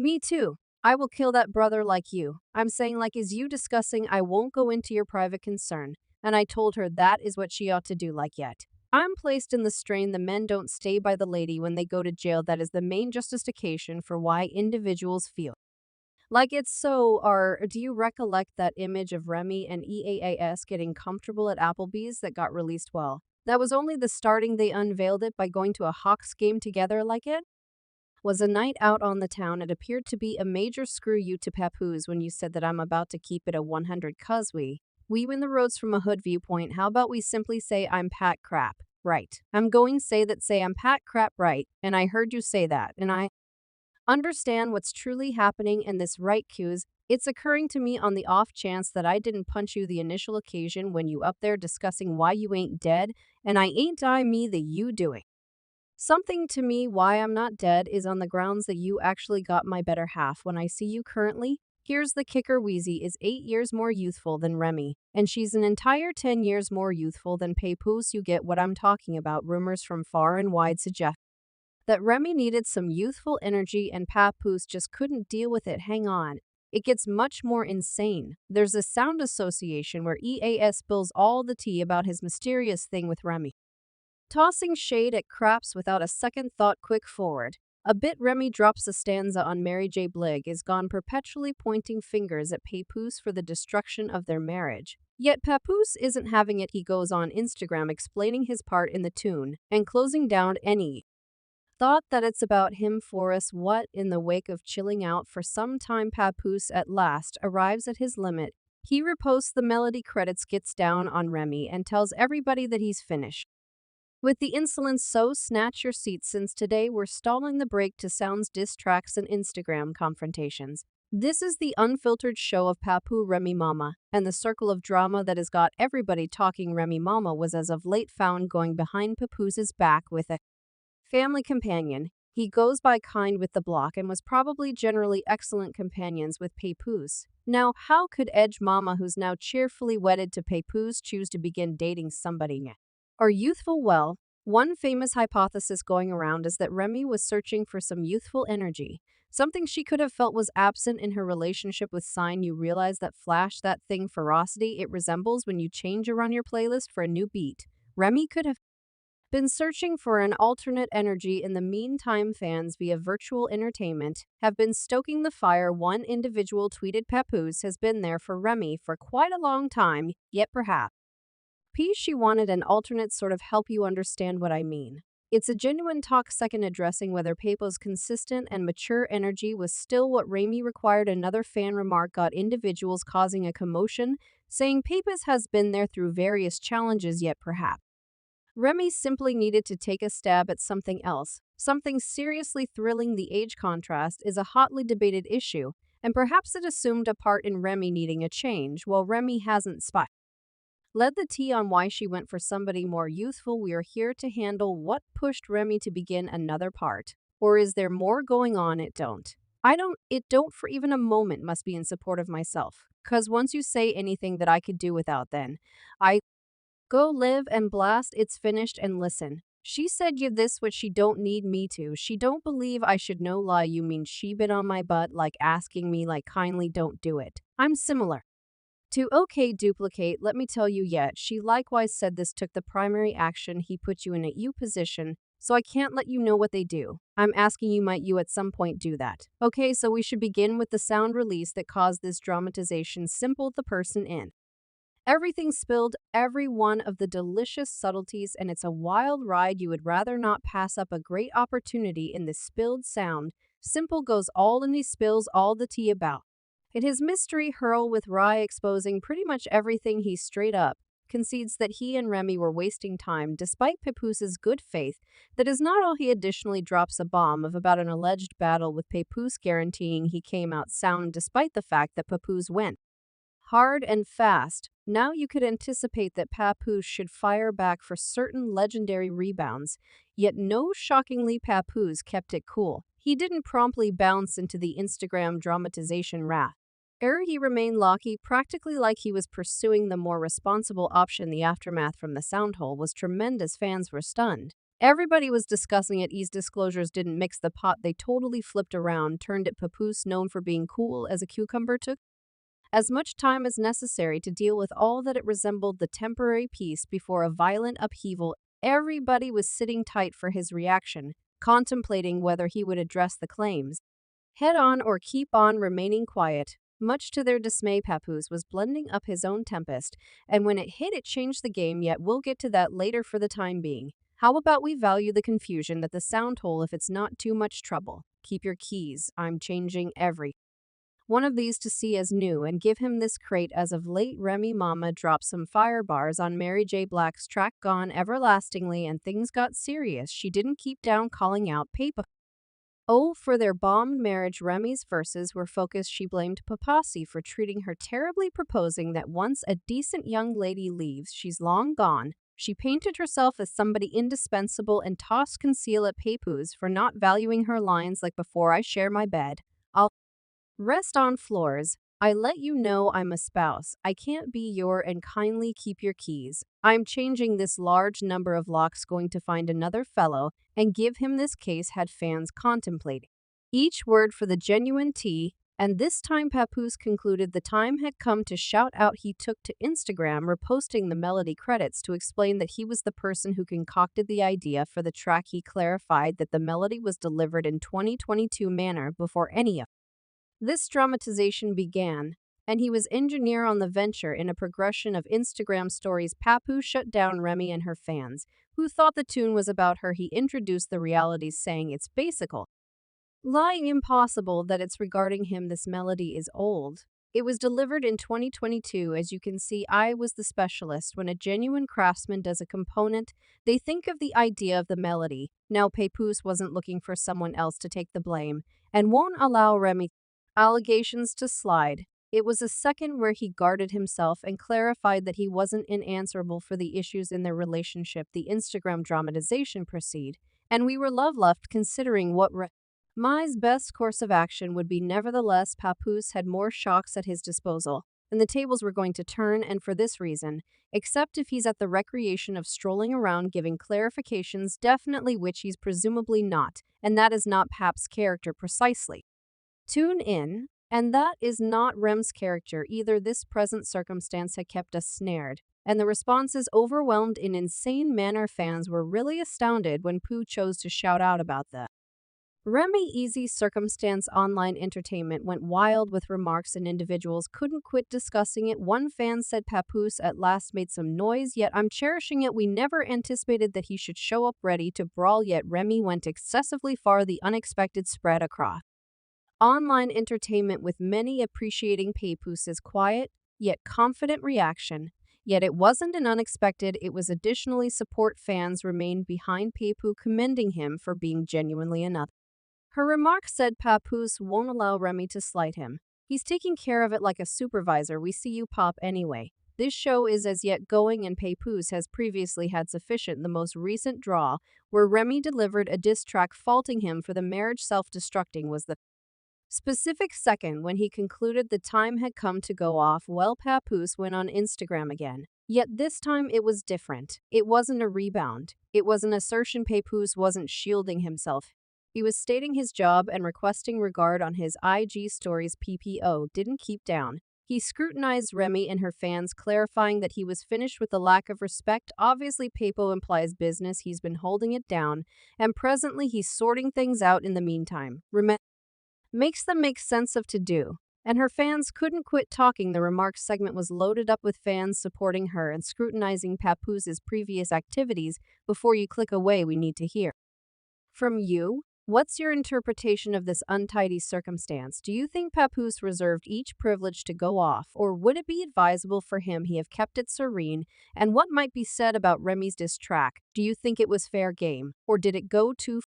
Me too. I will kill that brother like you. I'm saying like is you discussing I won't go into your private concern. And I told her that is what she ought to do like yet. I'm placed in the strain the men don't stay by the lady when they go to jail that is the main justification for why individuals feel. Like it's so, or do you recollect that image of Remy and EAAS getting comfortable at Applebee's that got released well? That was only the starting they unveiled it by going to a Hawks game together like it? Was a night out on the town. It appeared to be a major screw you to Papoose when you said that I'm about to keep it a 100 cuz we win the roads from a hood viewpoint. How about we simply say I'm Pat Crap, right? I'm going say I'm Pat Crap, right? And I heard you say that, and I understand what's truly happening in this right cues. It's occurring to me on the off chance that I didn't punch you the initial occasion when you up there discussing why you ain't dead, and I ain't die me the you doing. Something to me why I'm not dead is on the grounds that you actually got my better half when I see you currently. Here's the kicker, Wheezy is 8 years more youthful than Remy, and she's an entire 10 years more youthful than Papoose. You get what I'm talking about. Rumors from far and wide suggest that Remy needed some youthful energy and Papoose just couldn't deal with it. Hang on. It gets much more insane. There's a sound association where EAS spills all the tea about his mysterious thing with Remy. Tossing shade at Craps without a second thought, quick forward. A bit Remy drops a stanza on Mary J. Blige is gone perpetually pointing fingers at Papoose for the destruction of their marriage. Yet Papoose isn't having it. He goes on Instagram explaining his part in the tune and closing down any thought that it's about him for us. What, in the wake of chilling out for some time, Papoose at last arrives at his limit. He reposts the melody credits, gets down on Remy, and tells everybody that he's finished with the insolence. So snatch your seats, since today we're stalling the break to sounds, diss tracks, and Instagram confrontations. This is the unfiltered show of Papu Remy Mama, and the circle of drama that has got everybody talking. Remy Mama was as of late found going behind Papoose's back with a family companion. He goes by Kind with the block and was probably generally excellent companions with Papoose. Now, how could Edge Mama, who's now cheerfully wedded to Papoose, choose to begin dating somebody new or youthful? Well, one famous hypothesis going around is that Remy was searching for some youthful energy, something she could have felt was absent in her relationship with Sign. You realize that flash, that thing ferocity it resembles when you change around your playlist for a new beat. Remy could have been searching for an alternate energy. In the meantime, fans via virtual entertainment have been stoking the fire. One individual tweeted, Papoose has been there for Remy for quite a long time, yet perhaps she wanted an alternate sort of help. You understand what I mean? It's a genuine talk. Second, addressing whether Papo's consistent and mature energy was still what Remy required. Another fan remark got individuals causing a commotion, saying Papoose has been there through various challenges, yet perhaps Remy simply needed to take a stab at something else, something seriously thrilling. The age contrast is a hotly debated issue, and perhaps it assumed a part in Remy needing a change, while Remy hasn't led the tea on why she went for somebody more youthful. We are here to handle what pushed Remy to begin another part. Or is there more going on? It don't for even a moment must be in support of myself. Cause once you say anything that I could do without, then I go live and blast. It's finished. And listen, she said you this what she don't need me to. She don't believe I should know. Lie. You mean she bit on my butt like asking me like kindly don't do it. I'm similar to okay duplicate. Let me tell you yet. She likewise said this took the primary action. He put you in a you position, so I can't let you know what they do. I'm asking you, might you at some point do that? Okay, so we should begin with the sound release that caused this dramatization. Simple, the person in everything spilled every one of the delicious subtleties, and it's a wild ride. You would rather not pass up a great opportunity in this spilled sound. Simple goes all in, he spills all the tea about it. His mystery hurl with Rye exposing pretty much everything. He straight up concedes that he and Remy were wasting time despite Papoose's good faith. That is not all. He additionally drops a bomb of about an alleged battle with Papoose, guaranteeing he came out sound despite the fact that Papoose went hard and fast. Now you could anticipate that Papoose should fire back for certain legendary rebounds, yet no, shockingly, Papoose kept it cool. He didn't promptly bounce into the Instagram dramatization wrath. He remained locky, practically like he was pursuing the more responsible option. The aftermath from the sound hole was tremendous. Fans were stunned Everybody was discussing it. E's disclosures didn't mix the pot. They totally flipped around, turned it Papoose, known for being cool as a cucumber, took as much time as necessary to deal with all that it resembled the temporary peace before a violent upheaval. Everybody was sitting tight for his reaction, contemplating whether he would address the claims head on or keep on remaining quiet. Much to their dismay, Papoose was blending up his own tempest, and when it hit, it changed the game, yet we'll get to that later for the time being. How about we value the confusion at the sound hole if it's not too much trouble? Keep your keys. I'm changing every one of these to see as new and give him this crate as of late. Remy Mama dropped some fire bars on Mary J. Black's track Gone Everlastingly and things got serious. She didn't keep down calling out Papoose. Oh, for their bombed marriage. Remy's verses were focused. She blamed Papoose for treating her terribly, proposing that once a decent young lady leaves, she's long gone. She painted herself as somebody indispensable and tossed conceal at Papoose for not valuing her lines like before I share my bed, I'll rest on floors. I let you know I'm a spouse. I can't be your and kindly keep your keys. I'm changing this large number of locks, going to find another fellow and give him this case, had fans contemplating each word for the genuine tea, and this time Papoose concluded the time had come to shout out. He took to Instagram, reposting the melody credits to explain that he was the person who concocted the idea for the track. He clarified that the melody was delivered in 2022 manner before any of this dramatization began, and he was engineer on the venture. In a progression of Instagram stories, Papoose shut down Remy and her fans, who thought the tune was about her. He introduced the realities, saying it's basical, lying impossible that it's regarding him. This melody is old. It was delivered in 2022. As you can see, I was the specialist. When a genuine craftsman does a component, they think of the idea of the melody. Now, Papoose wasn't looking for someone else to take the blame and won't allow Remy allegations to slide. It was a second where he guarded himself and clarified that he wasn't unanswerable for the issues in their relationship. The Instagram dramatization proceed, and we were left considering what Remy's best course of action would be. Nevertheless, Papoose had more shocks at his disposal, and the tables were going to turn, and for this reason, except if he's at the recreation of strolling around giving clarifications, definitely, which he's presumably not, and that is not Pap's character precisely. Tune in, and that is not Rem's character either. This present circumstance had kept us snared, and the responses overwhelmed in insane manner. Fans were really astounded when Pooh chose to shout out about the Remy eazy circumstance. Online entertainment went wild with remarks, and individuals couldn't quit discussing it. One fan said Papoose at last made some noise, yet I'm cherishing it. We never anticipated that he should show up ready to brawl, yet Remy went excessively far. The unexpected spread across online entertainment, with many appreciating Papoose's quiet, yet confident reaction. Yet it wasn't an unexpected, it was additionally support. Fans remained behind Papoose, commending him for being genuinely another. Her remarks said Papoose won't allow Remy to slight him. He's taking care of it like a supervisor. We see you, Pop, anyway. This show is as yet going, and Papoose has previously had sufficient. The most recent draw, where Remy delivered a diss track faulting him for the marriage self-destructing, was the specific second when he concluded the time had come to go off. Well, Papoose went on Instagram again. Yet this time it was different. It wasn't a rebound. It was an assertion. Papoose wasn't shielding himself. He was stating his job and requesting regard on his IG stories. PPO didn't keep down. He scrutinized Remy and her fans, clarifying that he was finished with the lack of respect. Obviously, Papo implies business. He's been holding it down, and presently he's sorting things out in the meantime. Makes them make sense of to do, and her fans couldn't quit talking. The remarks segment was loaded up with fans supporting her and scrutinizing Papoose's previous activities. Before you click away, we need to hear from you. What's your interpretation of this untidy circumstance? Do you think Papoose reserved each privilege to go off, or would it be advisable for him he have kept it serene? And what might be said about Remy's diss track? Do you think it was fair game, or did it go too